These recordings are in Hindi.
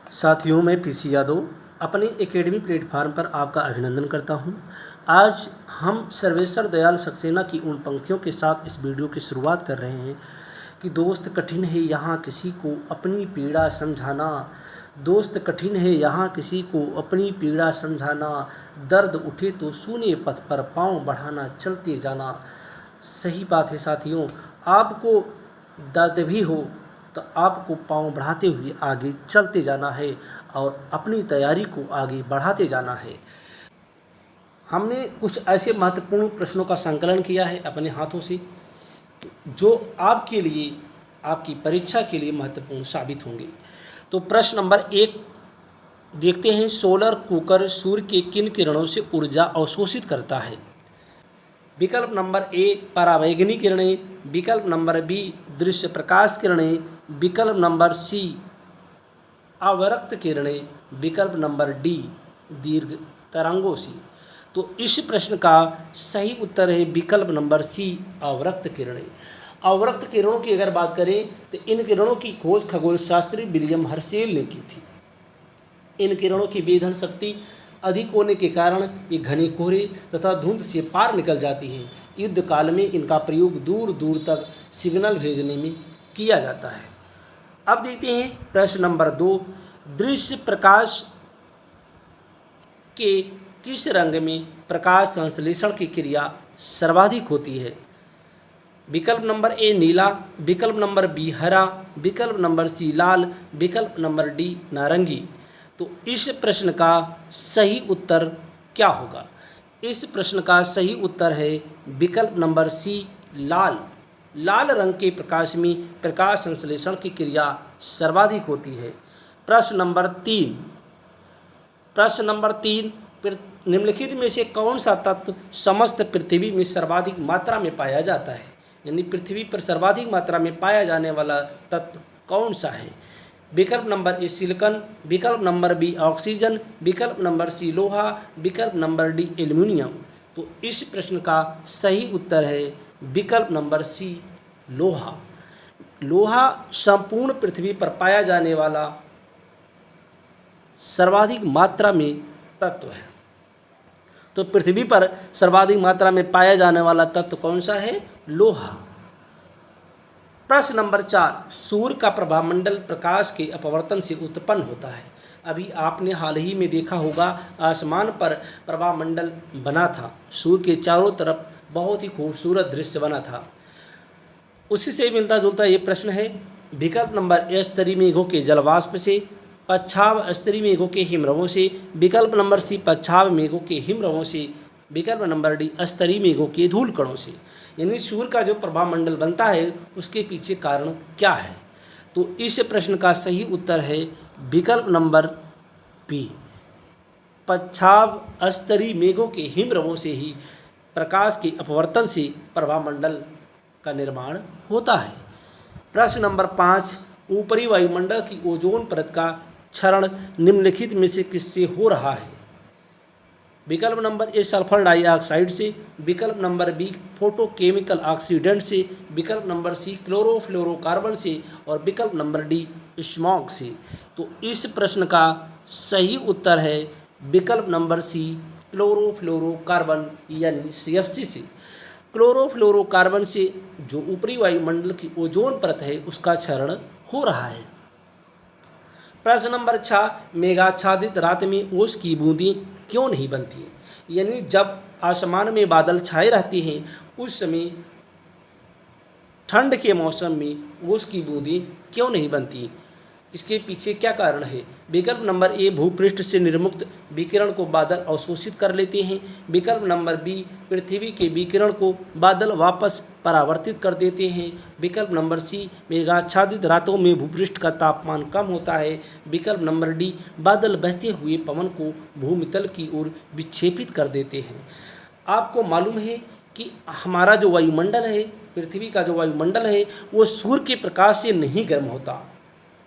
साथियों, मैं पीसी यादव अपने एकेडमी प्लेटफार्म पर आपका अभिनंदन करता हूं। आज हम सर्वेश्वर दयाल सक्सेना की उन पंक्तियों के साथ इस वीडियो की शुरुआत कर रहे हैं कि दोस्त कठिन है यहाँ किसी को अपनी पीड़ा समझाना। दोस्त कठिन है यहाँ किसी को अपनी पीड़ा समझाना। दर्द उठे तो सूने पथ पर पाँव बढ़ाना, चलते जाना। सही बात है साथियों, आपको दर्द भी हो तो आपको पाँव बढ़ाते हुए आगे चलते जाना है और अपनी तैयारी को आगे बढ़ाते जाना है। हमने कुछ ऐसे महत्वपूर्ण प्रश्नों का संकलन किया है अपने हाथों से जो आपके लिए, आपकी परीक्षा के लिए महत्वपूर्ण साबित होंगे। तो प्रश्न नंबर 1 देखते हैं। सोलर कुकर सूर्य के किन किरणों से ऊर्जा अवशोषित करता है? विकल्प नंबर ए परावैंगनी किरणें, विकल्प नंबर बी दृश्य प्रकाश किरणें, विकल्प नंबर सी अवरक्त किरणें, विकल्प नंबर डी दीर्घ तरंगों से। तो इस प्रश्न का सही उत्तर है विकल्प नंबर सी अवरक्त किरणें। अवरक्त किरणों की अगर बात करें तो इन किरणों की खोज खगोल शास्त्री विलियम हर्शेल ने की थी। इन किरणों की वेधन शक्ति अधिक होने के कारण ये घने कोहरे तथा धुंध से पार निकल जाती हैं। युद्ध काल में इनका प्रयोग दूर दूर तक सिग्नल भेजने में किया जाता है। अब देखते हैं प्रश्न नंबर 2। दृश्य प्रकाश के किस रंग में प्रकाश संश्लेषण की क्रिया सर्वाधिक होती है? विकल्प नंबर ए नीला, विकल्प नंबर बी हरा, विकल्प नंबर सी लाल, विकल्प नंबर डी नारंगी। तो इस प्रश्न का सही उत्तर क्या होगा? इस प्रश्न का सही उत्तर है विकल्प नंबर सी लाल। लाल रंग के प्रकाश में प्रकाश संश्लेषण की क्रिया सर्वाधिक होती है। प्रश्न नंबर 3। प्रश्न नंबर 3, निम्नलिखित में से कौन सा तत्व समस्त पृथ्वी में सर्वाधिक मात्रा में पाया जाता है? यानी पृथ्वी पर सर्वाधिक मात्रा में पाया जाने वाला तत्व कौन सा है? विकल्प नंबर ए सिलिकॉन, विकल्प नंबर बी ऑक्सीजन, विकल्प नंबर सी लोहा, विकल्प नंबर डी एल्युमिनियम। तो इस प्रश्न का सही उत्तर है विकल्प नंबर सी लोहा। लोहा संपूर्ण पृथ्वी पर पाया जाने वाला सर्वाधिक मात्रा में तत्व है। तो पृथ्वी पर सर्वाधिक मात्रा में पाया जाने वाला तत्व कौन सा है? लोहा। प्रश्न नंबर 4। सूर्य का प्रभामंडल प्रकाश के अपवर्तन से उत्पन्न होता है। अभी आपने हाल ही में देखा होगा आसमान पर प्रभामंडल बना था, सूर्य के चारों तरफ बहुत ही खूबसूरत दृश्य बना था। उसी से मिलता जुलता ये प्रश्न है। विकल्प नंबर ए स्तरीय मेघों के जलवाष्प से, पच्छाव स्तरीय मेघों के हिमरवों से, विकल्प नंबर सी पच्छाव मेघों के हिमरवों से, विकल्प नंबर डी स्तरीय मेघों के धूल कणों से। यानी सूर्य का जो प्रभामंडल बनता है उसके पीछे कारण क्या है? तो इस प्रश्न का सही उत्तर है विकल्प नंबर बी, पच्छाव स्तरीय मेघों के हिमरवों से ही प्रकाश के अपवर्तन से प्रभामंडल का निर्माण होता है। प्रश्न नंबर 5। ऊपरी वायुमंडल की ओजोन परत का क्षरण निम्नलिखित में से किससे हो रहा है? विकल्प नंबर ए सल्फर डाइऑक्साइड से, विकल्प नंबर बी फोटोकेमिकल ऑक्सीडेंट से, विकल्प नंबर सी क्लोरोफ्लोरोकार्बन से और विकल्प नंबर डी स्मॉग से। तो इस प्रश्न का सही उत्तर है विकल्प नंबर सी क्लोरोफ्लोरोकार्बन यानी CFC से। क्लोरोफ्लोरोकार्बन से जो ऊपरी वायुमंडल की ओजोन परत है उसका क्षरण हो रहा है। प्रश्न नंबर 6। मेघाच्छादित रात में ओस की बूंदें क्यों नहीं बनती हैं? यानी जब आसमान में बादल छाए रहते हैं उस समय ठंड के मौसम में ओस की बूंदें क्यों नहीं बनती? इसके पीछे क्या कारण है? विकल्प नंबर ए भूपृष्ठ से निर्मुक्त विकिरण को बादल अवशोषित कर लेते हैं, विकल्प नंबर बी पृथ्वी के विकिरण को बादल वापस परावर्तित कर देते हैं, विकल्प नंबर सी मेघाच्छादित रातों में भूपृष्ठ का तापमान कम होता है, विकल्प नंबर डी बादल बहते हुए पवन को भूमितल की ओर विक्षेपित कर देते हैं। आपको मालूम है कि हमारा जो वायुमंडल है, पृथ्वी का जो वायुमंडल है वो सूर्य के प्रकाश से नहीं गर्म होता,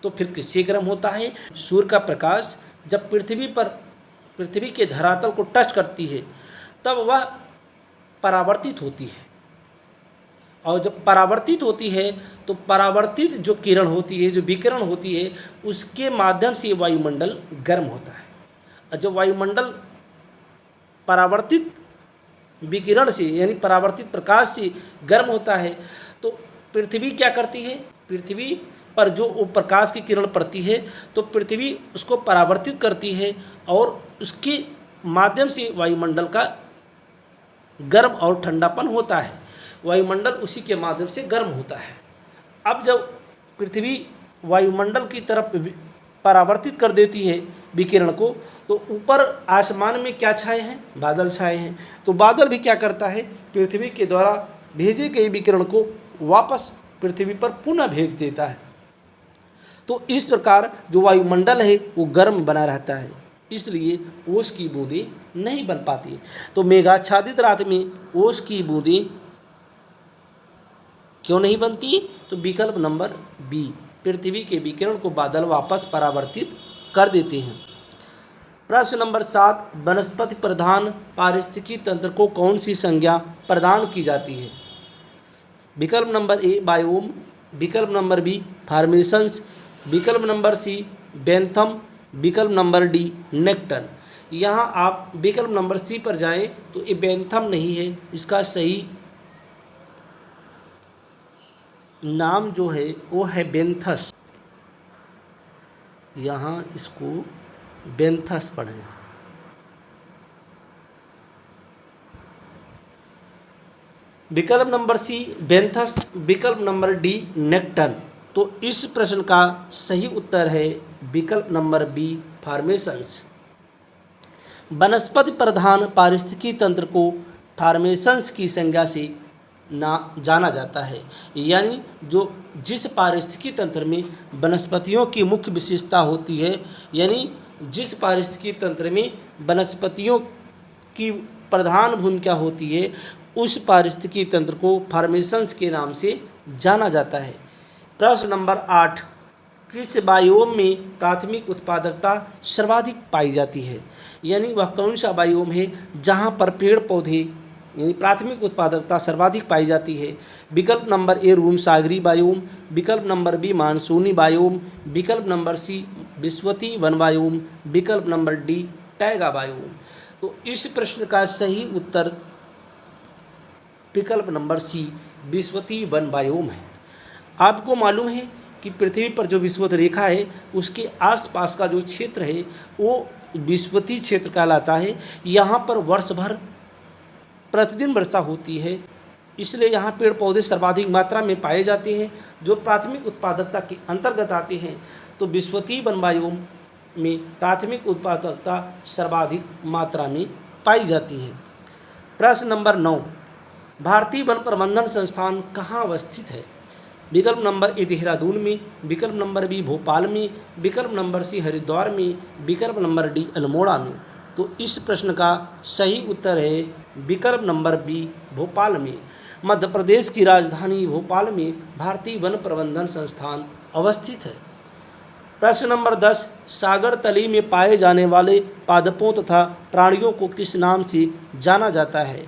तो फिर किससे गर्म होता है? सूर्य का प्रकाश जब पृथ्वी के धरातल को टच करती है तब वह परावर्तित होती है। और जब परावर्तित होती है तो परावर्तित जो किरण होती है, जो विकिरण होती है, उसके माध्यम से वायुमंडल गर्म होता है। और जब वायुमंडल परावर्तित विकिरण से यानी परावर्तित प्रकाश से गर्म होता है तो पृथ्वी क्या करती है, पृथ्वी पर जो वो प्रकाश की किरण पड़ती है तो पृथ्वी उसको परावर्तित करती है और उसके माध्यम से वायुमंडल का गर्म और ठंडापन होता है। वायुमंडल उसी के माध्यम से गर्म होता है। अब जब पृथ्वी वायुमंडल की तरफ परावर्तित कर देती है विकिरण को तो ऊपर आसमान में क्या छाए हैं, बादल छाए हैं। तो बादल भी क्या करता है, पृथ्वी के द्वारा भेजे गए विकिरण को वापस पृथ्वी पर पुनः भेज देता है। तो इस प्रकार जो वायुमंडल है वो गर्म बना रहता है, इसलिए ओस की बूंदें नहीं बन पाती। तो मेघाच्छादित रात में ओस की बूंदें क्यों नहीं बनती, तो विकल्प नंबर बी, पृथ्वी के विकिरण को बादल वापस परावर्तित कर देते हैं। प्रश्न नंबर 7, वनस्पति प्रधान पारिस्थितिकी तंत्र को कौन सी संज्ञा प्रदान की जाती है। विकल्प नंबर ए बायोम, विकल्प नंबर बी फॉर्मेशंस, विकल्प नंबर सी बेंथम, विकल्प नंबर डी नेक्टन। यहाँ आप विकल्प नंबर सी पर जाएं तो ये बेंथम नहीं है, इसका सही नाम जो है वो है बेंथस। यहाँ इसको बेंथस पढ़ें। विकल्प नंबर सी बेंथस, विकल्प नंबर डी नेक्टन। तो इस प्रश्न का सही उत्तर है विकल्प नंबर बी फॉर्मेशंस। वनस्पति प्रधान पारिस्थितिकी तंत्र को फॉर्मेशंस की संज्ञा से ना जाना जाता है, यानी जो जिस पारिस्थितिकी तंत्र में वनस्पतियों की मुख्य विशेषता होती है, यानी जिस पारिस्थितिकी तंत्र में वनस्पतियों की प्रधान भूमिका होती है उस पारिस्थितिकी तंत्र को फॉर्मेशंस के नाम से जाना जाता है। प्रश्न नंबर 8, किस बायोम में प्राथमिक उत्पादकता सर्वाधिक पाई जाती है, यानी वह कौन सा बायोम है जहाँ पर पेड़ पौधे यानी प्राथमिक उत्पादकता सर्वाधिक पाई जाती है। विकल्प नंबर ए रूम सागरी बायोम, विकल्प नंबर बी मानसूनी बायोम, विकल्प नंबर सी विश्वती वन बायोम, विकल्प नंबर डी टैगा बायोम। तो इस प्रश्न का सही उत्तर विकल्प नंबर सी विश्वती वन बायोम है। आपको मालूम है कि पृथ्वी पर जो विषुवत रेखा है उसके आसपास का जो क्षेत्र है वो विषुवती क्षेत्र कहलाता है। यहाँ पर वर्ष भर प्रतिदिन वर्षा होती है, इसलिए यहाँ पेड़ पौधे सर्वाधिक मात्रा में पाए जाते हैं जो प्राथमिक उत्पादकता के अंतर्गत आते हैं। तो विश्वती वन बायोम में प्राथमिक उत्पादकता सर्वाधिक मात्रा में पाई जाती है। प्रश्न नंबर 9, भारतीय वन प्रबंधन संस्थान कहाँ अवस्थित है। विकल्प नंबर ए देहरादून में, विकल्प नंबर बी भोपाल में, विकल्प नंबर सी हरिद्वार में, विकल्प नंबर डी अल्मोड़ा में। तो इस प्रश्न का सही उत्तर है विकल्प नंबर बी भोपाल में। मध्य प्रदेश की राजधानी भोपाल में भारतीय वन प्रबंधन संस्थान अवस्थित है। प्रश्न नंबर 10, सागर तली में पाए जाने वाले पादपों तथा प्राणियों को किस नाम से जाना जाता है।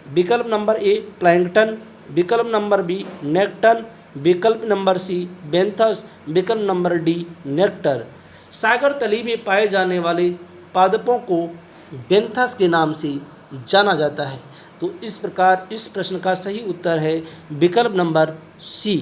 विकल्प नंबर ए प्लैंकटन, विकल्प नंबर बी नेक्टन, विकल्प नंबर सी बेंथस, विकल्प नंबर डी नेक्टर। सागर तली में पाए जाने वाले पादपों को बेंथस के नाम से जाना जाता है। तो इस प्रकार इस प्रश्न का सही उत्तर है विकल्प नंबर सी।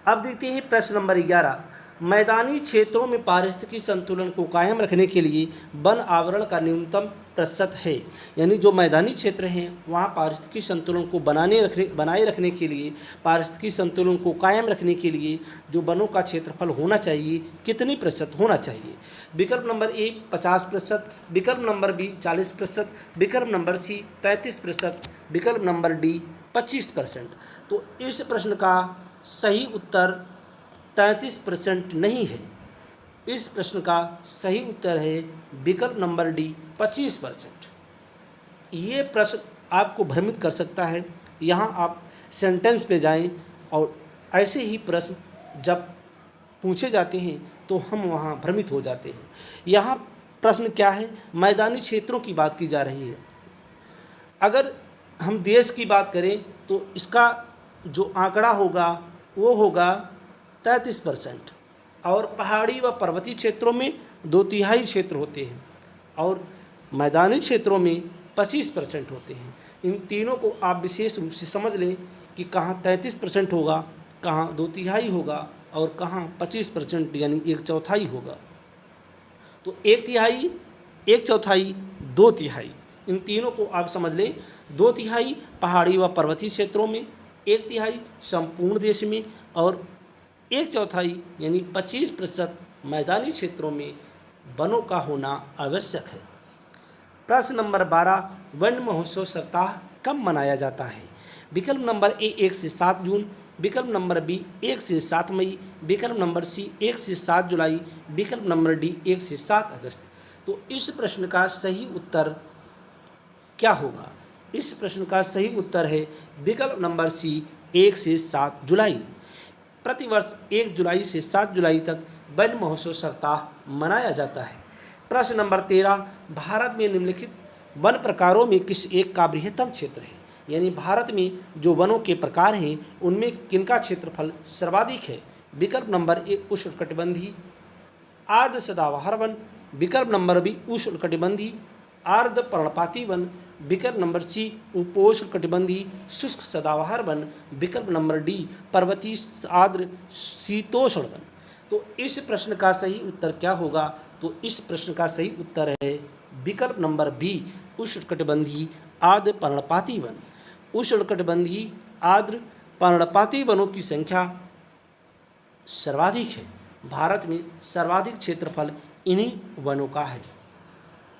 अब देखते हैं प्रश्न नंबर 11, मैदानी क्षेत्रों में पारिस्थितिकी संतुलन को कायम रखने के लिए वन आवरण का न्यूनतम प्रतिशत है, यानी जो मैदानी क्षेत्र हैं वहाँ पारिस्थितिकी संतुलन को बनाए रखने के लिए, पारिस्थितिकी संतुलन को कायम रखने के लिए जो वनों का क्षेत्रफल होना चाहिए कितनी प्रतिशत होना चाहिए। विकल्प नंबर ए 50%, विकल्प नंबर बी 40%, विकल्प नंबर सी 33%, विकल्प नंबर डी 25%। तो इस प्रश्न का सही उत्तर 33% नहीं है। इस प्रश्न का सही उत्तर है विकल्प नंबर डी 25%। ये प्रश्न आपको भ्रमित कर सकता है। यहाँ आप सेंटेंस पे जाएं और ऐसे ही प्रश्न जब पूछे जाते हैं तो हम वहाँ भ्रमित हो जाते हैं। यहाँ प्रश्न क्या है, मैदानी क्षेत्रों की बात की जा रही है। अगर हम देश की बात करें तो इसका जो आंकड़ा होगा वो होगा 33%। और पहाड़ी व पर्वतीय क्षेत्रों में 2/3 क्षेत्र होते हैं और मैदानी क्षेत्रों में 25% होते हैं। इन तीनों को आप विशेष रूप से समझ लें कि कहाँ 33% होगा, कहाँ 2/3 होगा और कहाँ 25% यानी 1/4 होगा। तो 1/3, 1/4, 2/3 इन तीनों को आप समझ लें। 2/3 पहाड़ी व पर्वतीय क्षेत्रों में, 1/3 संपूर्ण देश में और 1/4 यानी 25% मैदानी क्षेत्रों में वनों का होना आवश्यक है। प्रश्न नंबर 12, वन महोत्सव सप्ताह कब मनाया जाता है? विकल्प नंबर ए 1 से 7 जून, विकल्प नंबर बी 1 से 7 मई, विकल्प नंबर सी 1 से 7 जुलाई, विकल्प नंबर डी 1 से 7 अगस्त। तो इस प्रश्न का सही उत्तर क्या होगा? इस प्रश्न का सही उत्तर है विकल्प नंबर सी 1 से 7 जुलाई। प्रतिवर्ष 1 जुलाई से 7 जुलाई तक वन महोत्सव सप्ताह मनाया जाता है। प्रश्न नंबर 13, भारत में निम्नलिखित वन प्रकारों में किस एक का बृहत्तम क्षेत्र है? यानी भारत में जो वनों के प्रकार हैं उनमें किनका क्षेत्रफल सर्वाधिक है? विकल्प नंबर ए उष्णकटिबंधीय आर्द्र सदाबहार वन, विकल्प नंबर बी उष्णकटिबंधीय आर्द्र पर्णपाती वन, विकल्प नंबर सी उपोष्णकटिबंधीय शुष्क सदाबहार वन, विकल्प नंबर डी पर्वतीय आर्द्र शीतोष्ण वन। तो इस प्रश्न का सही उत्तर क्या होगा? तो इस प्रश्न का सही उत्तर है विकल्प नंबर बी उष्णकटिबंधीय आर्द्र पर्णपाती वन। उष्णकटिबंधीय आर्द्र पर्णपाती वनों की संख्या सर्वाधिक है। भारत में सर्वाधिक क्षेत्रफल इन्हीं वनों का है।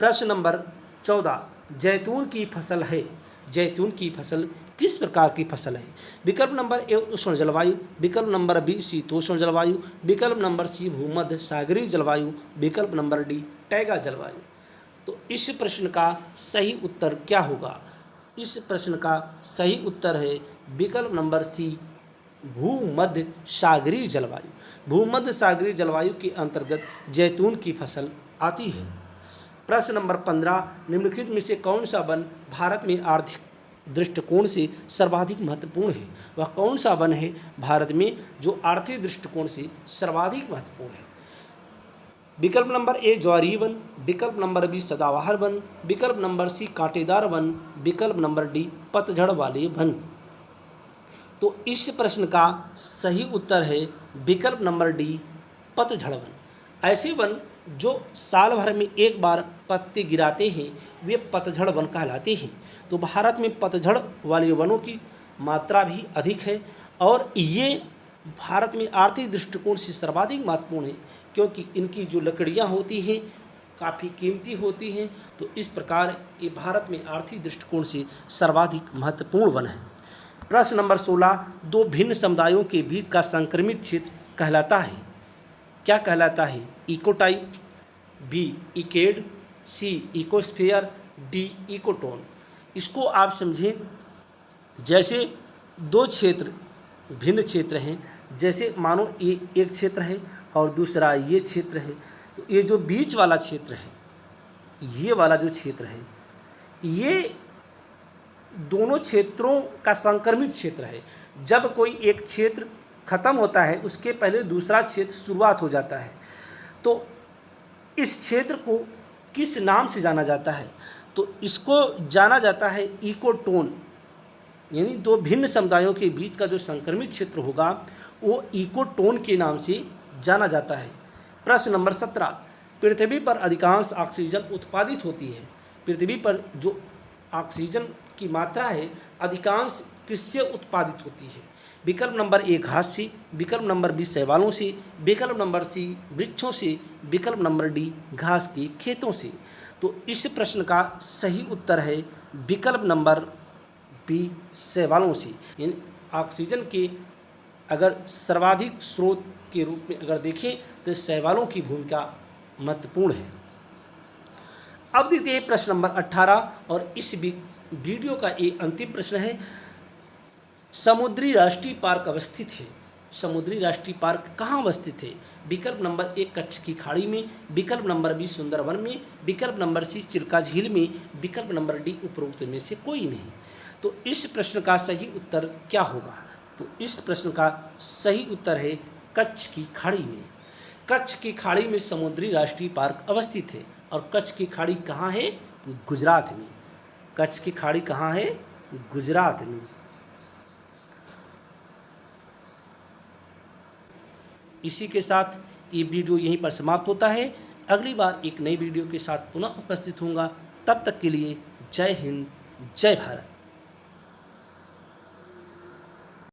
प्रश्न नंबर 14, जैतून की फसल है। जैतून की फसल किस प्रकार की फसल है? विकल्प नंबर ए उष्ण जलवायु, विकल्प नंबर बी शीतोष्ण जलवायु, विकल्प नंबर सी भूमध्य सागरीय जलवायु, विकल्प नंबर डी टैगा जलवायु। तो इस प्रश्न का सही उत्तर क्या होगा? इस प्रश्न का सही उत्तर है विकल्प नंबर सी भूमध्य सागरीय जलवायु। भूमध्य सागरीय जलवायु के अंतर्गत जैतून की फसल आती है। प्रश्न नंबर 15, निम्नलिखित में से कौन सा वन भारत में आर्थिक दृष्टिकोण से सर्वाधिक महत्वपूर्ण है? वह कौन सा वन है भारत में जो आर्थिक दृष्टिकोण से सर्वाधिक महत्वपूर्ण है? विकल्प नंबर ए ज्वारीय वन, विकल्प नंबर बी सदाबहार वन, विकल्प नंबर सी कांटेदार वन, विकल्प नंबर डी पतझड़ वाले वन। तो इस प्रश्न का सही उत्तर है विकल्प नंबर डी पतझड़ वन। ऐसे वन जो साल भर में एक बार पत्ते गिराते हैं वे पतझड़ वन कहलाते हैं। तो भारत में पतझड़ वाले वनों की मात्रा भी अधिक है और ये भारत में आर्थिक दृष्टिकोण से सर्वाधिक महत्वपूर्ण है क्योंकि इनकी जो लकड़ियाँ होती हैं काफ़ी कीमती होती हैं। तो इस प्रकार ये भारत में आर्थिक दृष्टिकोण से सर्वाधिक महत्वपूर्ण वन है। प्रश्न नंबर 16, दो भिन्न समुदायों के बीच का संक्रमित क्षेत्र कहलाता है। क्या कहलाता है? इकोटाइप, बी इकेड, सी इकोस्फीयर, डी इकोटोन। इसको आप समझें जैसे दो क्षेत्र भिन्न क्षेत्र हैं, जैसे मानो ये एक क्षेत्र है और दूसरा ये क्षेत्र है। तो ये जो बीच वाला क्षेत्र है, ये वाला जो क्षेत्र है, ये दोनों क्षेत्रों का संक्रमित क्षेत्र है। जब कोई एक क्षेत्र खत्म होता है उसके पहले दूसरा क्षेत्र शुरुआत हो जाता है। तो इस क्षेत्र को किस नाम से जाना जाता है? तो इसको जाना जाता है इकोटोन। यानी दो भिन्न समुदायों के बीच का जो संक्रमित क्षेत्र होगा वो इकोटोन के नाम से जाना जाता है। प्रश्न नंबर 17, पृथ्वी पर अधिकांश ऑक्सीजन उत्पादित होती है। पृथ्वी पर जो ऑक्सीजन की मात्रा है अधिकांश किससे उत्पादित होती है? विकल्प नंबर ए घास से, विकल्प नंबर बी शैवालों से, विकल्प नंबर सी वृक्षों से, विकल्प नंबर डी घास के खेतों से। तो इस प्रश्न का सही उत्तर है विकल्प नंबर बी शैवालों से। यानी ऑक्सीजन के अगर सर्वाधिक स्रोत के रूप में अगर देखें तो शैवालों की भूमिका महत्वपूर्ण है। अब देखते हैं प्रश्न नंबर 18 और इस वीडियो का ये अंतिम प्रश्न है। समुद्री राष्ट्रीय पार्क अवस्थित है। समुद्री राष्ट्रीय पार्क कहाँ अवस्थित है? विकल्प नंबर ए कच्छ की खाड़ी में, विकल्प नंबर बी सुंदरवन में, विकल्प नंबर सी चिल्का झील में, विकल्प नंबर डी उपरोक्त में से कोई नहीं। तो इस प्रश्न का सही उत्तर क्या होगा? तो इस प्रश्न का सही उत्तर है कच्छ की खाड़ी में। कच्छ की खाड़ी में समुद्री राष्ट्रीय पार्क अवस्थित है। और कच्छ की खाड़ी कहाँ है? गुजरात में। कच्छ की खाड़ी कहाँ है? गुजरात में। इसी के साथ ये वीडियो यहीं पर समाप्त होता है। अगली बार एक नई वीडियो के साथ पुनः उपस्थित होऊंगा। तब तक के लिए जय हिंद, जय भारत।